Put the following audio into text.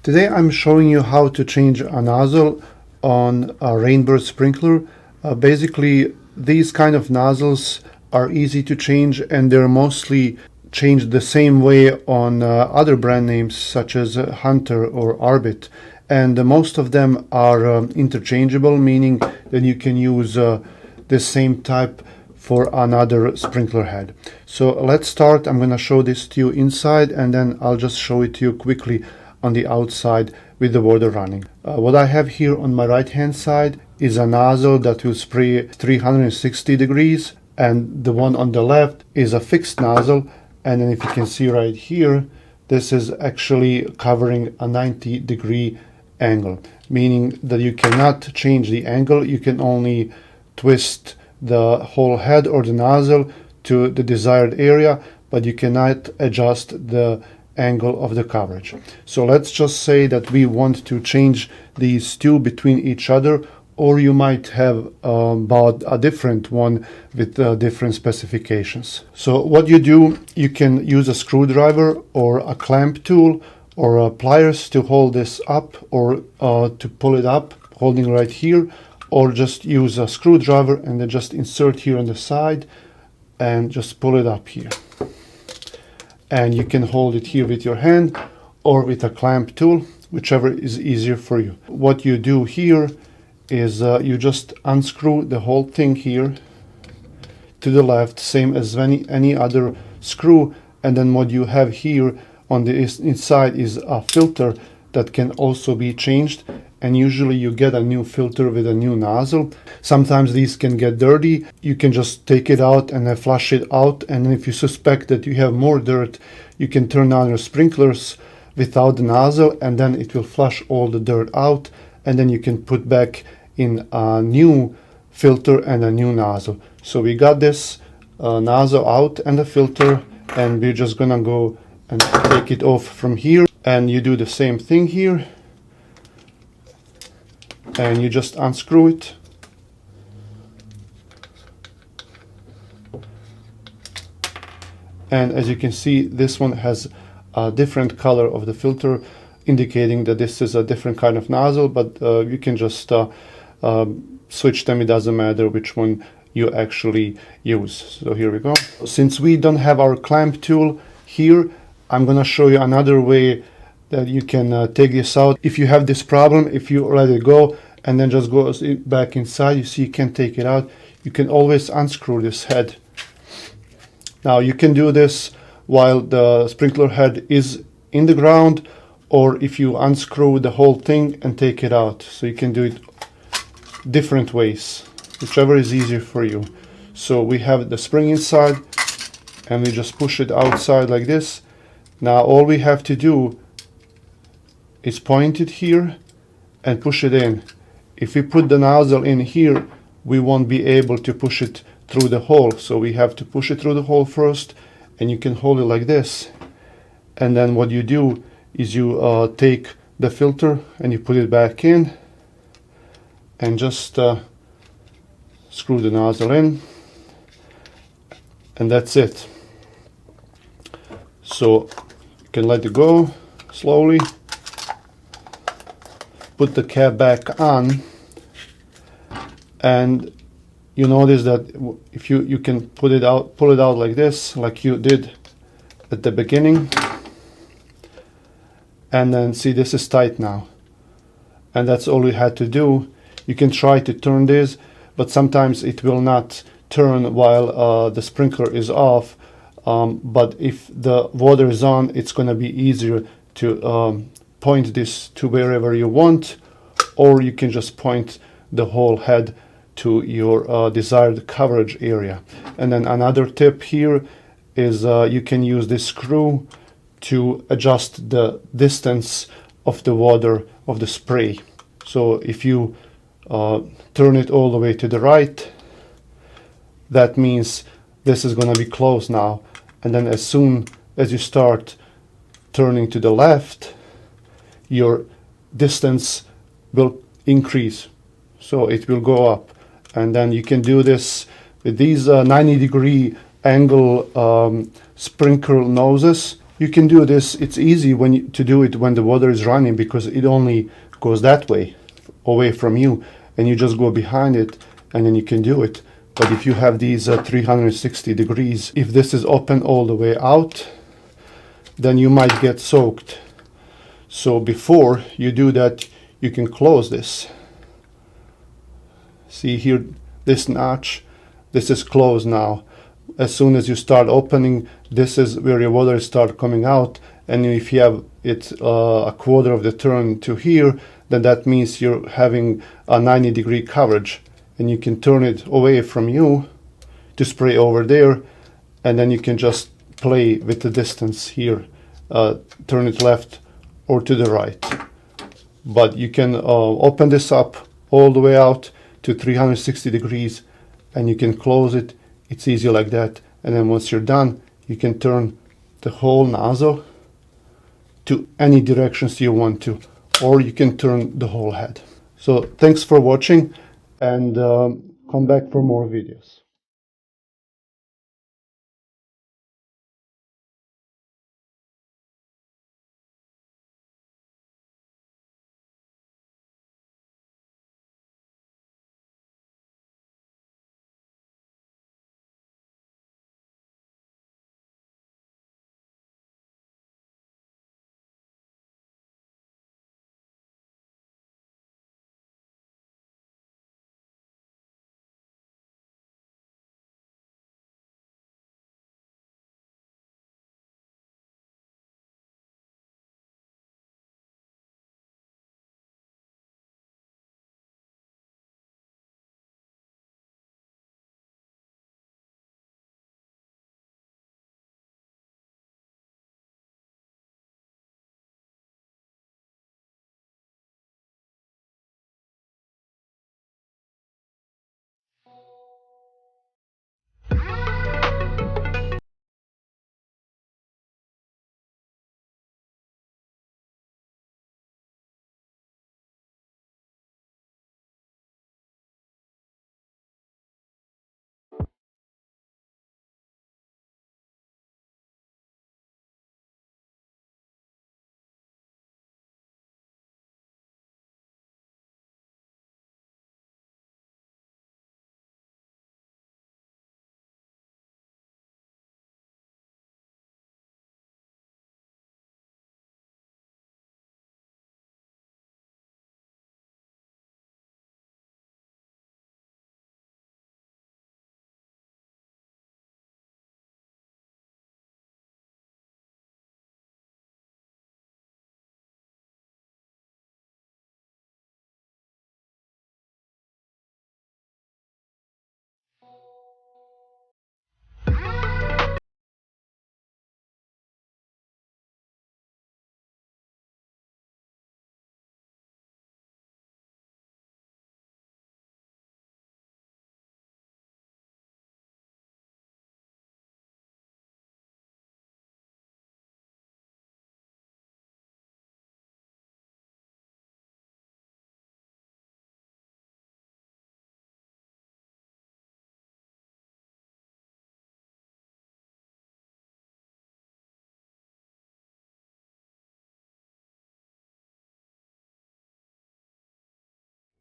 Today I'm showing you how to change a nozzle on a Rainbird sprinkler. Basically, these kind of nozzles are easy to change, and they're mostly changed the same way on other brand names such as Hunter or Arbit. And most of them are interchangeable, meaning that you can use the same type for another sprinkler head. So let's start. I'm going to show this to you inside, and then I'll just show it to you quickly on the outside with the water running. What I have here on my right hand side is a nozzle that will spray 360 degrees, and the one on the left is a fixed nozzle. And then if you can see right here, this is actually covering a 90-degree angle, meaning that you cannot change the angle. You can only twist the whole head or the nozzle to the desired area, but you cannot adjust the angle of the coverage. So let's just say that we want to change these two between each other, or you might have bought a different one with different specifications. So what you do, you can use a screwdriver or a clamp tool or pliers to hold this up, or to pull it up, holding right here, or just use a screwdriver and then just insert here on the side and just pull it up here. And you can hold it here with your hand or with a clamp tool, whichever is easier for you. What you do here is you just unscrew the whole thing here to the left, same as any other screw. And then what you have here on the inside is a filter that can also be changed. And usually you get a new filter with a new nozzle. Sometimes these can get dirty. You can just take it out and then flush it out. And if you suspect that you have more dirt, you can turn on your sprinklers without the nozzle, and then it will flush all the dirt out. And then you can put back in a new filter and a new nozzle. So we got this nozzle out and the filter, and we're just gonna go and take it off from here. And you do the same thing here. And you just unscrew it. And as you can see, this one has a different color of the filter, indicating that this is a different kind of nozzle, but you can just switch them. It doesn't matter which one you actually use. So here we go. Since we don't have our clamp tool here, I'm gonna show you another way that you can take this out. If you have this problem, if you let it go and then just go back inside, you see you can't take it out. You can always unscrew this head. Now you can do this while the sprinkler head is in the ground, or if you unscrew the whole thing and take it out. So you can do it different ways, whichever is easier for you. So we have the spring inside, and we just push it outside like this. Now all we have to do is point it here and push it in. If we put the nozzle in here, we won't be able to push it through the hole. So we have to push it through the hole first, and you can hold it like this. And then what you do is you take the filter and you put it back in, and just screw the nozzle in, and that's it. So you can let it go slowly, put the cap back on, and you notice that if you can pull it out like this, like you did at the beginning, and then see, this is tight now, and that's all we had to do. You can try to turn this, but sometimes it will not turn while the sprinkler is off. But if the water is on, it's going to be easier to point this to wherever you want, or you can just point the whole head to your desired coverage area. And then another tip here is you can use this screw to adjust the distance of the water of the spray. So if you turn it all the way to the right, that means this is going to be closed now. And then as soon as you start turning to the left, your distance will increase, so it will go up. And then you can do this with these 90-degree angle sprinkler noses. You can do this. It's easy to do it when the water is running, because it only goes that way, away from you, and you just go behind it and then you can do it. But if you have these 360 degrees, if this is open all the way out, then you might get soaked. So before you do that, you can close this. See here, this notch, this is closed now. As soon as you start opening, this is where your water start coming out. And if you have it a quarter of the turn to here, then that means you're having a 90-degree coverage. And you can turn it away from you to spray over there, and then you can just play with the distance here. Turn it left or to the right. But you can open this up all the way out to 360 degrees, and you can close it. It's easy like that. And then once you're done, you can turn the whole nozzle to any directions you want to, or you can turn the whole head. So thanks for watching, and come back for more videos.